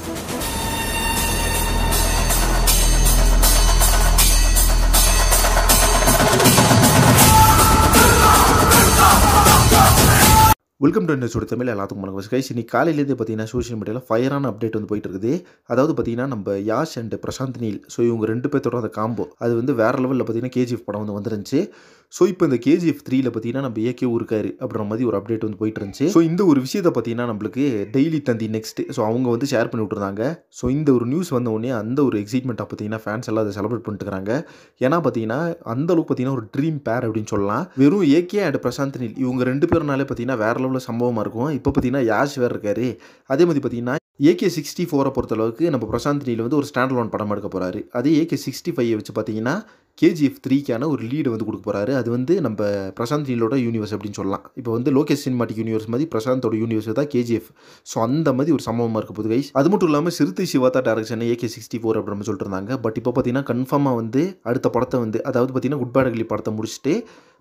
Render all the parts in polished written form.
Welcome to industry Tamil. எல்லாத்துக்கும் வணக்கம் guys. இன்னைக்கு காலையிலேருந்து பார்த்தீங்கன்னா சோஷியல் மீடியாவில் ஃபயரான அப்டேட் வந்து போயிட்டு இருக்குது. அதாவது பார்த்தீங்கன்னா நம்ம யாஷ் அண்ட் பிரசாந்த் நீல், ஸோ இவங்க ரெண்டு பேர்த்தோட அந்த காம்போ அது வந்து வேறு லெவலில் பார்த்தீங்கன்னா கேஜிஎஃப் படம் வந்து வந்துருந்துச்சு. ஸோ இப்போ இந்த கேஜிஎஃப் 3ல் பார்த்தீங்கன்னா நம்ம ஏகே இருக்காரு அப்படின்ற மாதிரி ஒரு அப்டேட் வந்து போயிட்டு இருந்துச்சு. ஸோ இந்த ஒரு விஷயத்தை பார்த்தீங்கன்னா நம்மளுக்கு டெய்லி தந்தி நெக்ஸ்ட் ஸோ அவங்க வந்து ஷேர் பண்ணி விட்டுருந்தாங்க. ஸோ இந்த ஒரு நியூஸ் வந்த உடனே அந்த ஒரு எக்ஸைட்மெண்ட்டாக பார்த்தீங்கன்னா ஃபேன்ஸ் எல்லாம் அதை செலிப்ரேட் பண்ணிட்டு இருக்காங்க. ஏன்னா பார்த்தீங்கன்னா அந்த அளவுக்கு பார்த்தீங்கன்னா ஒரு ட்ரீம் பேர் அப்படின்னு சொல்லலாம். வெறும் ஏகே அண்ட் பிரசாந்த் நீல் இவங்க ரெண்டு பேர்னாலே பார்த்தீங்கன்னா வேறு லெவலில் சம்பவமாக இருக்கும். இப்போ பார்த்தீங்கன்னா யாஷ் வேறு இருக்காரு. அதே மாதிரி பார்த்தீங்கன்னா AK-64 பொறுத்தளவுக்கு நம்ம பிரசாந்த் நீல் வந்து ஒரு ஸ்டாண்ட் அலோன் படம் எடுக்க போகிறாரு. அதே AK-65 வச்சு பார்த்தீங்கன்னா KGF 3க்கான ஒரு லீடு வந்து கொடுக்க போகிறாரு. அது வந்து நம்ம பிரசாந்த் நீலோட யூனிவர்ஸ் அப்படின்னு சொல்லலாம். இப்போ வந்து லோகேஷ் சினிமாட்டிக் யூனிவர்ஸ் மாதிரி பிரசாந்தோட யூனிவர்ஸ் தான் KGF. ஸோ அந்த மாதிரி ஒரு சம்பவமாக இருக்க போது கைஸ். அது மட்டும் இல்லாமல் சிறுத்தை சிவாதா டேரக்ஷன் AK-64 அப்படின்னு சொல்லிட்டு இருந்தாங்க. பட் இப்போ பார்த்தீங்கன்னா கன்ஃபார்மாக வந்து அடுத்த படத்தை வந்து அதாவது பார்த்தீங்கன்னா குட் பேட் அக்லி படத்தை முடிச்சுட்டு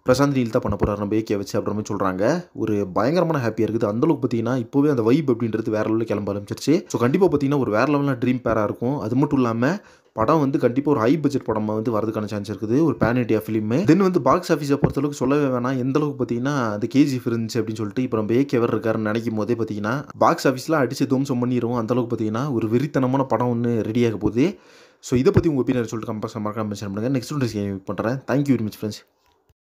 பிரசாந்த் நீல் தான் பண்ண போகிறார் நம்ம ஏகே வச்சு அப்படின்ற மாதிரி சொல்கிறாங்க. ஒரு பயங்கரமான ஹாப்பியாக இருக்குது. அந்தளவுக்கு பார்த்தீங்கன்னா இப்போவே அந்த வைப் அப்படின்றது வேறு லெவலில் கிளம்ப ஆரம்பிச்சிருச்சு. ஸோ கண்டிப்பாக பார்த்தீங்கன்னா ஒரு வேறு லெவலில் ட்ரீம் பேராக இருக்கும். அது மட்டும் இல்லாமல் படம் வந்து கண்டிப்பாக ஒரு ஹை பட்ஜெட் படமாக வந்து வரதுக்கான சான்ஸ் இருக்குது. ஒரு பேன் இண்டியா ஃபிலிமு. தென் வந்து பாக்ஸ் ஆஃபீஸை பொறுத்தளவுக்கு சொல்லவே வேணாம். எந்த அளவுக்கு பார்த்தீங்கன்னா அந்த கேஜிஎஃப் இருந்துச்சு அப்படின்னு சொல்லிட்டு இப்போ நம்ம ஏகே வேறு இருக்காருன்னு நினைக்கும் போதே பார்த்தீங்கன்னா பாக்ஸ் ஆஃபீஸில் அடித்து துவம்சம் பண்ணிடுவோம். அந்தளவுக்கு பார்த்தீங்கன்னா ஒரு வெறித்தனமான படம் ஒன்று ரெடியாக போகுது. ஸோ இதை பற்றி உங்கள் ஒப்பீனியன் சொல்லிட்டு கம்பல்சரி மறக்காம மென்ஷன் பண்ணுங்கள். நெக்ஸ்ட் ஒன்று பண்ணுறேன். Thank you very much friends.